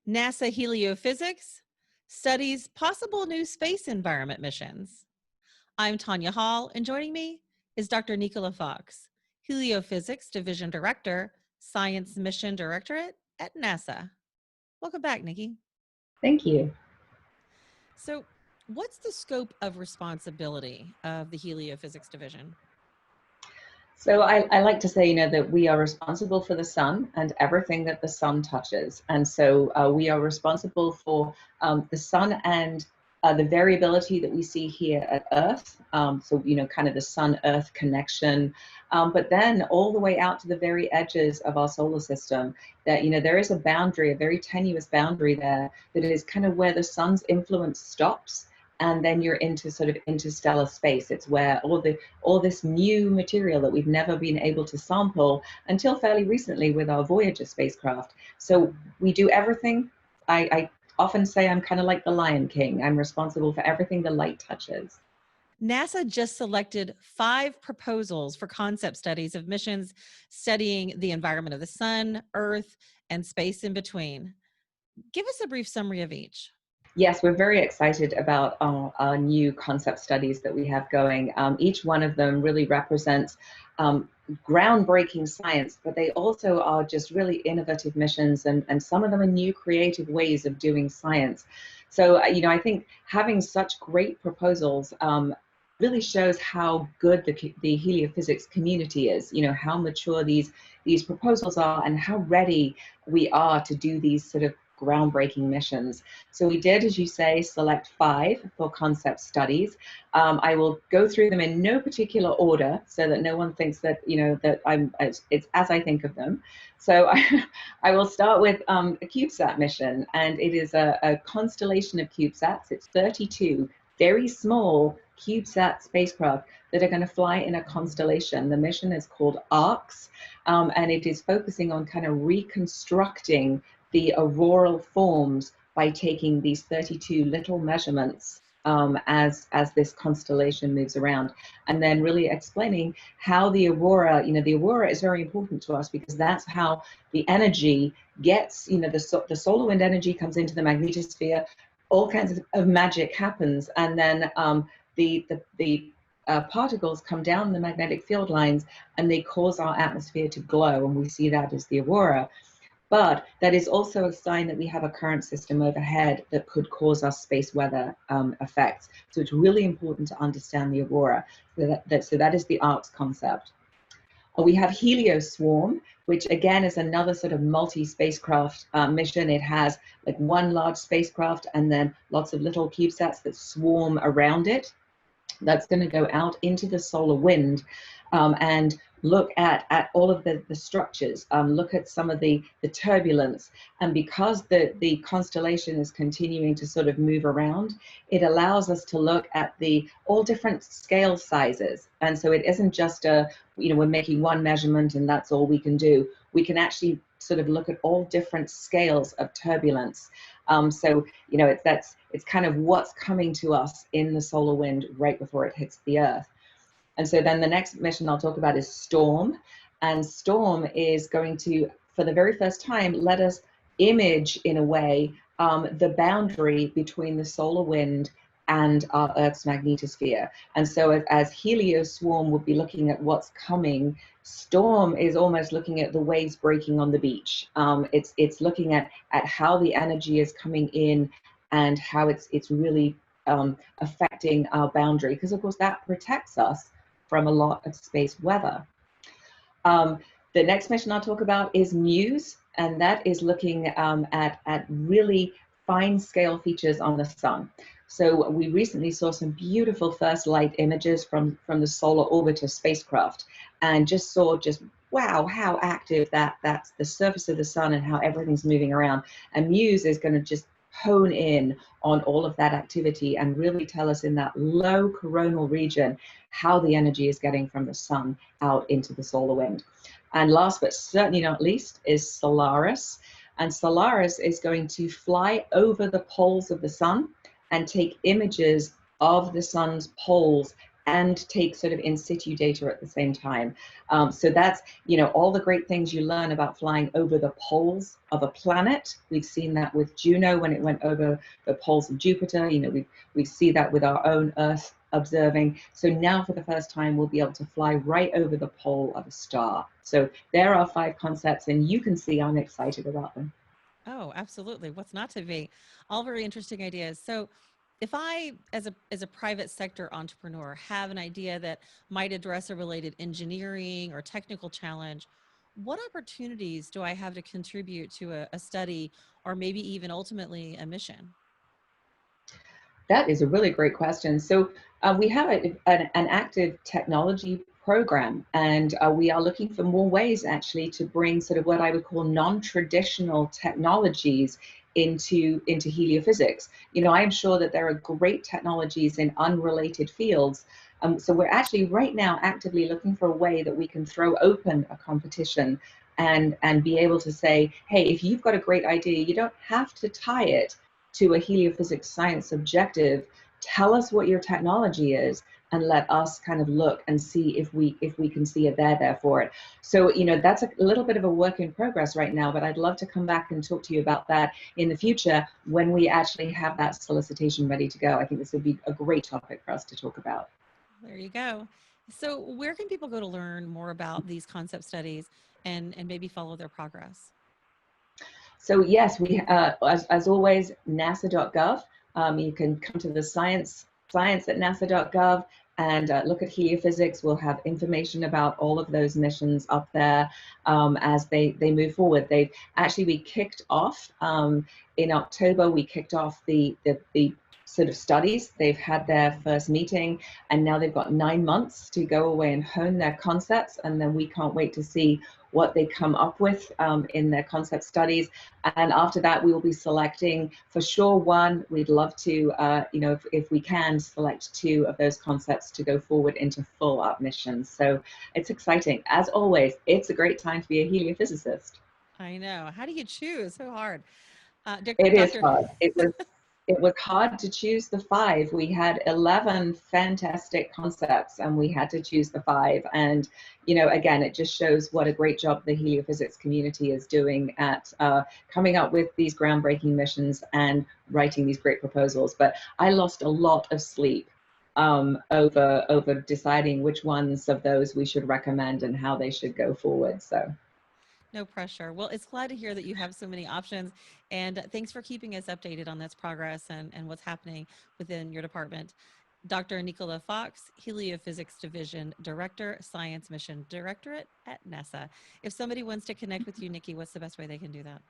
NASA heliophysics studies possible new space environment missions. I'm Tonya Hall, and joining me is Dr. Nicola Fox, Heliophysics Division Director, Science Mission Directorate at NASA. Welcome back, Nikki. Thank you. So, what's the scope of responsibility of the Heliophysics Division? So I like to say, that we are responsible for the sun and everything that the sun touches. And so we are responsible for the sun and the variability that we see here at Earth. So, kind of the sun-Earth connection. But then all the way out to the very edges of our solar system, that, there is a boundary, a very tenuous boundary there that is kind of where the sun's influence stops. And then you're into sort of interstellar space. It's where all this new material that we've never been able to sample until fairly recently with our Voyager spacecraft. So we do everything. I often say I'm kind of like the Lion King. I'm responsible for everything the light touches. NASA just selected 5 proposals for concept studies of missions studying the environment of the sun, Earth, and space in between. Give us a brief summary of each. Yes, we're very excited about our new concept studies that we have going. Each one of them really represents groundbreaking science, but they also are just really innovative missions, and some of them are new creative ways of doing science. So, I think having such great proposals really shows how good the heliophysics community is, how mature these proposals are and how ready we are to do these sort of groundbreaking missions. So we did, as you say, select 5 for concept studies. I will go through them in no particular order so that no one thinks that, that it's as I think of them. So I will start with a CubeSat mission, and it is a constellation of CubeSats. It's 32 very small CubeSat spacecraft that are going to fly in a constellation. The mission is called ARCS, and it is focusing on kind of reconstructing the auroral forms by taking these 32 little measurements as this constellation moves around, and then really explaining how the aurora, the aurora is very important to us because that's how the energy gets, the solar wind energy comes into the magnetosphere, all kinds of magic happens, and then the particles come down the magnetic field lines and they cause our atmosphere to glow, and we see that as the aurora. But that is also a sign that we have a current system overhead that could cause us space weather effects. So it's really important to understand the aurora. So that is the ARCS concept. We have Helioswarm, which again is another sort of multi-spacecraft mission. It has like one large spacecraft and then lots of little CubeSats that swarm around it. That's going to go out into the solar wind and look at all of the structures, look at some of the turbulence. And because the constellation is continuing to sort of move around, it allows us to look at all different scale sizes. And so it isn't just we're making one measurement and that's all we can do. We can actually sort of look at all different scales of turbulence. So, it's kind of what's coming to us in the solar wind right before it hits the Earth. And so then the next mission I'll talk about is Storm. And Storm is going to, for the very first time, let us image, in a way, the boundary between the solar wind and our Earth's magnetosphere. And so as Helioswarm would be looking at what's coming, Storm is almost looking at the waves breaking on the beach. It's looking at how the energy is coming in and how it's really affecting our boundary, because of course that protects us from a lot of space weather. The next mission I'll talk about is Muse, and that is looking at really fine scale features on the sun. So we recently saw some beautiful first light images from the Solar Orbiter spacecraft, and just saw wow, how active that's the surface of the sun and how everything's moving around. And Muse is going to just hone in on all of that activity and really tell us in that low coronal region how the energy is getting from the sun out into the solar wind. And last but certainly not least is Solaris. And Solaris is going to fly over the poles of the sun and take images of the sun's poles and take sort of in situ data at the same time. So that's, all the great things you learn about flying over the poles of a planet. We've seen that with Juno when it went over the poles of Jupiter. We see that with our own Earth observing. So now for the first time, we'll be able to fly right over the pole of a star. So there are 5 concepts, and you can see I'm excited about them. Oh, absolutely. What's not to be? All very interesting ideas. So, if I, as a private sector entrepreneur, have an idea that might address a related engineering or technical challenge, what opportunities do I have to contribute to a study or maybe even ultimately a mission? That is a really great question. So we have an active technology program, and we are looking for more ways actually to bring sort of what I would call non-traditional technologies into heliophysics. I am sure that there are great technologies in unrelated fields. So we're actually right now actively looking for a way that we can throw open a competition and be able to say, hey, if you've got a great idea, you don't have to tie it to a heliophysics science objective. Tell us what your technology is, and let us kind of look and see if we can see a there for it. So that's a little bit of a work in progress right now, but I'd love to come back and talk to you about that in the future when we actually have that solicitation ready to go. I think this would be a great topic for us to talk about. There you go. So, where can people go to learn more about these concept studies and maybe follow their progress? So yes, as always, nasa.gov. You can come to the science at nasa.gov and look at heliophysics. We'll have information about all of those missions up there as they move forward. We kicked off in October. We kicked off the sort of studies. They've had their first meeting, and now they've got 9 months to go away and hone their concepts. And then we can't wait to see what they come up with in their concept studies. And after that, we will be selecting for sure one. We'd love to, if we can, select 2 of those concepts to go forward into full up missions. So it's exciting. As always, it's a great time to be a heliophysicist. I know. How do you choose? So hard. It is Doctor, hard. It was hard to choose the 5. We had 11 fantastic concepts, and we had to choose the 5. And again, it just shows what a great job the heliophysics community is doing at coming up with these groundbreaking missions and writing these great proposals. But I lost a lot of sleep over deciding which ones of those we should recommend and how they should go forward. So. no pressure. Well, it's glad to hear that you have so many options. And thanks for keeping us updated on this progress and what's happening within your department. Dr. Nicola Fox, Heliophysics Division Director, Science Mission Directorate at NASA. If somebody wants to connect with you, Nikki, what's the best way they can do that?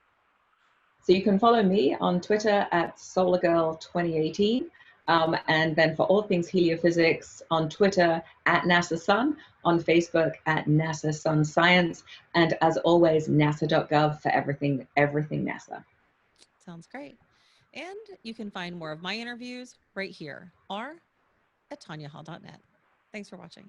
So you can follow me on Twitter at SolarGirl2018. And then for all things heliophysics on Twitter at NASA Sun, on Facebook at NASA Sun Science, and as always, nasa.gov for everything NASA. Sounds great. And you can find more of my interviews right here or at tonyahall.net. Thanks for watching.